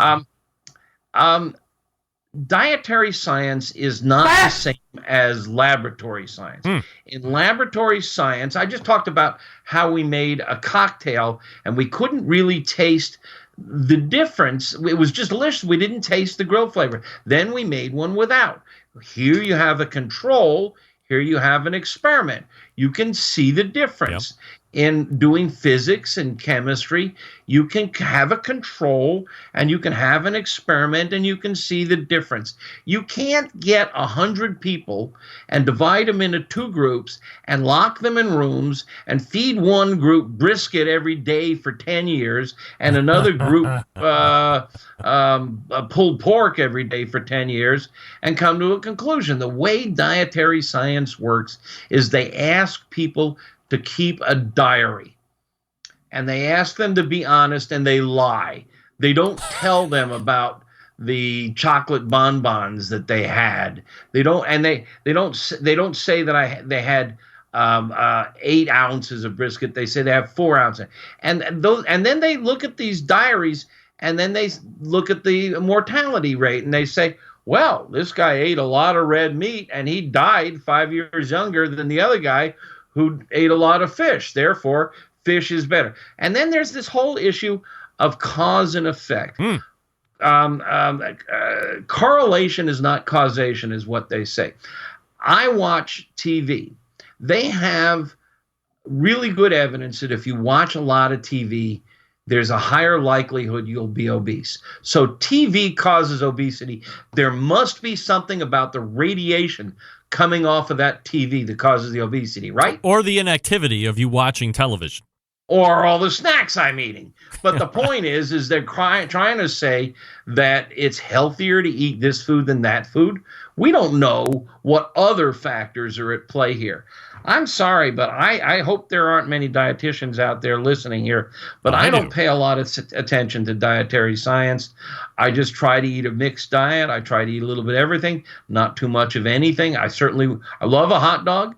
Dietary science is not the same as laboratory science. In laboratory science, I just talked about how we made a cocktail and we couldn't really taste the difference. It was just delicious. We didn't taste the grill flavor. Then we made one without. Here you have a control. Here you have an experiment. You can see the difference. Yep. In doing physics and chemistry, you can have a control and you can have an experiment and you can see the difference. You can't get 100 people and divide them into 2 groups and lock them in rooms and feed one group brisket every day for 10 years and another group pulled pork every day for 10 years and come to a conclusion. The way dietary science works is they ask people to keep a diary. And they ask them to be honest, and they lie. They don't tell them about the chocolate bonbons that they had. They don't say that they had 8 ounces of brisket. They say they have 4 ounces. And then they look at these diaries, and then they look at the mortality rate, and they say, well, this guy ate a lot of red meat, and he died 5 years younger than the other guy who ate a lot of fish. Therefore, fish is better. And then there's this whole issue of cause and effect. Correlation is not causation, is what they say. I watch TV. They have really good evidence that if you watch a lot of TV, there's a higher likelihood you'll be obese. So TV causes obesity. There must be something about the radiation coming off of that TV that causes the obesity, right? Or the inactivity of you watching television. Or all the snacks I'm eating. But the point is they're trying to say that it's healthier to eat this food than that food. We don't know what other factors are at play here. I'm sorry, but I hope there aren't many dietitians out there listening here, but I don't pay a lot of attention to dietary science. I just try to eat a mixed diet. I try to eat a little bit of everything, not too much of anything. I love a hot dog,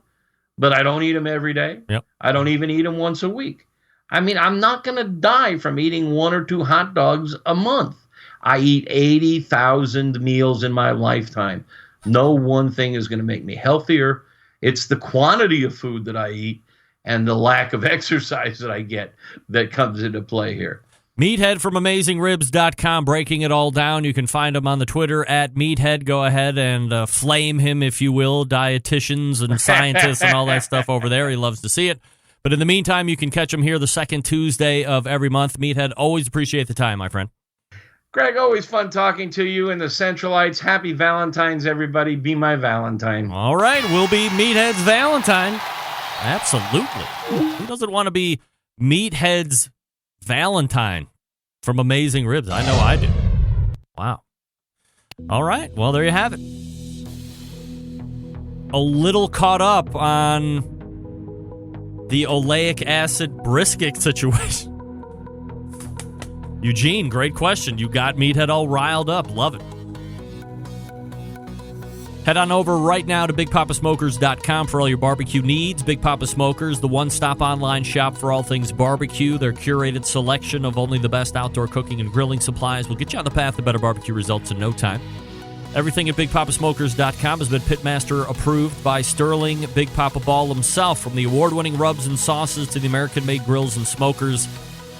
but I don't eat them every day. Yep. I don't even eat them once a week. I mean, I'm not going to die from eating 1 or 2 hot dogs a month. I eat 80,000 meals in my lifetime. No one thing is going to make me healthier. It's the quantity of food that I eat and the lack of exercise that I get that comes into play here. Meathead from AmazingRibs.com breaking it all down. You can find him on the Twitter at Meathead. Go ahead and flame him, if you will, dietitians and scientists and all that stuff over there. He loves to see it. But in the meantime, you can catch him here the second Tuesday of every month. Meathead, always appreciate the time, my friend. Greg, always fun talking to you and the Centralites. Happy Valentine's, everybody. Be my Valentine. All right, we'll be Meathead's Valentine. Absolutely. Who doesn't want to be Meathead's Valentine from Amazing Ribs? I know I do. Wow. All right, well, there you have it. A little caught up on the oleic acid brisket situation. Eugene, great question. You got Meathead all riled up. Love it. Head on over right now to BigPapaSmokers.com for all your barbecue needs. Big Papa Smokers, the one-stop online shop for all things barbecue. Their curated selection of only the best outdoor cooking and grilling supplies will get you on the path to better barbecue results in no time. Everything at BigPapaSmokers.com has been Pitmaster approved by Sterling Big Papa Ball himself. From the award-winning rubs and sauces to the American-made grills and smokers,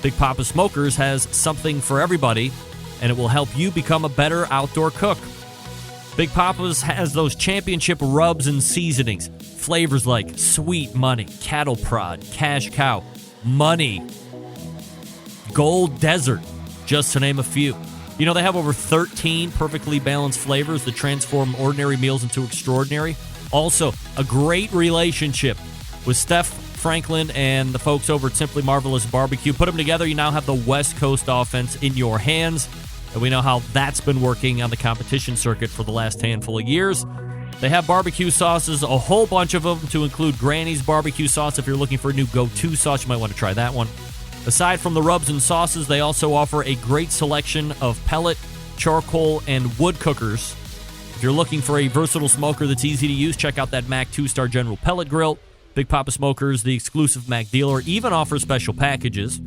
Big Papa Smokers has something for everybody, and it will help you become a better outdoor cook. Big Papa's has those championship rubs and seasonings. Flavors like Sweet Money, Cattle Prod, Cash Cow, Money, Gold Desert, just to name a few. You know, they have over 13 perfectly balanced flavors that transform ordinary meals into extraordinary. Also, a great relationship with Steph Franklin and the folks over at Simply Marvelous Barbecue. Put them together, you now have the West Coast offense in your hands. And we know how that's been working on the competition circuit for the last handful of years. They have barbecue sauces, a whole bunch of them, to include Granny's barbecue sauce. If you're looking for a new go-to sauce, you might want to try that one. Aside from the rubs and sauces, they also offer a great selection of pellet, charcoal, and wood cookers. If you're looking for a versatile smoker that's easy to use, check out that Mac 2-Star General Pellet Grill. Big Papa Smokers, the exclusive Mac dealer, even offers special packages.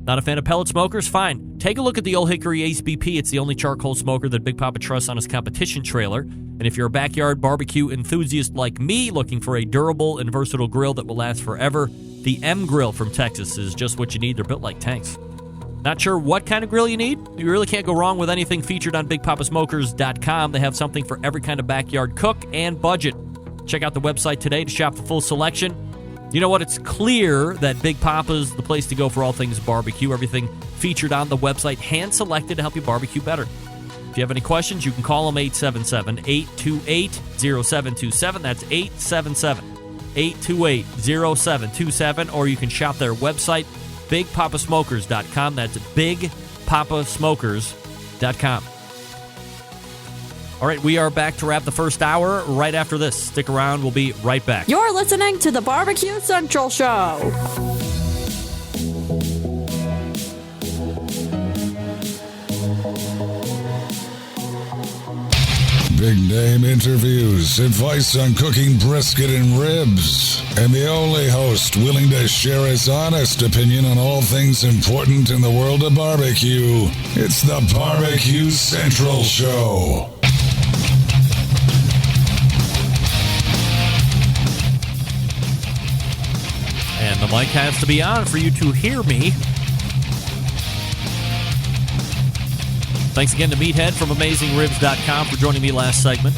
Not a fan of pellet smokers? Fine. Take a look at the Old Hickory Ace BP. It's the only charcoal smoker that Big Papa trusts on his competition trailer. And if you're a backyard barbecue enthusiast like me, looking for a durable and versatile grill that will last forever, the M Grill from Texas is just what you need. They're built like tanks. Not sure what kind of grill you need? You really can't go wrong with anything featured on BigPapaSmokers.com. They have something for every kind of backyard cook and budget. Check out the website today to shop the full selection. You know what? It's clear that Big Papa's the place to go for all things barbecue. Everything featured on the website, hand-selected to help you barbecue better. If you have any questions, you can call them 877-828-0727. That's 877-828-0727. Or you can shop their website, BigPapaSmokers.com. That's BigPapaSmokers.com. All right, we are back to wrap the first hour right after this. Stick around. We'll be right back. You're listening to the Barbecue Central Show. Big name interviews, advice on cooking brisket and ribs, and the only host willing to share his honest opinion on all things important in the world of barbecue. It's the Barbecue Central Show. And the mic has to be on for you to hear me. Thanks again to Meathead from AmazingRibs.com for joining me last segment.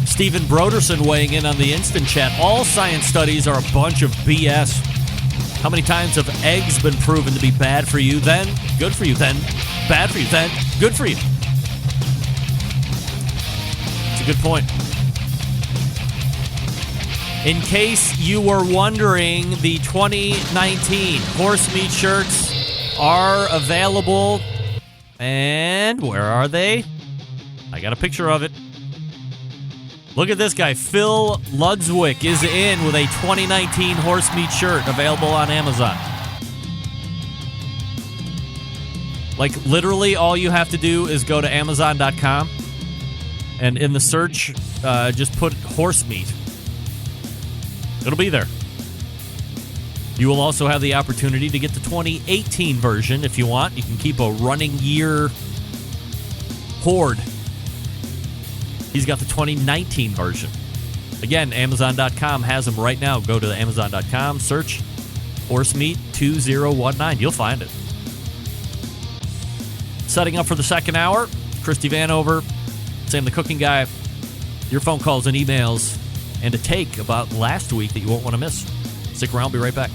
Stephen Broderson weighing in on the instant chat. All science studies are a bunch of BS. How many times have eggs been proven to be bad for you? Then, good for you. Then, bad for you. Then, good for you. It's a good point. In case you were wondering, the 2019 horse meat shirts are available. And where are they? I got a picture of it. Look at this guy. Phil Ludswick is in with a 2019 horse meat shirt available on Amazon. Like, literally all you have to do is go to Amazon.com and in the search, just put horse meat. It'll be there. You will also have the opportunity to get the 2018 version if you want. You can keep a running year Horde. He's got the 2019 version. Again, Amazon.com has them right now. Go to Amazon.com, search Horse Meat 2019. You'll find it. Setting up for the second hour, Christy Vanover, Sam the Cooking Guy. Your phone calls and emails, and a take about last week that you won't want to miss. Stick around, be right back.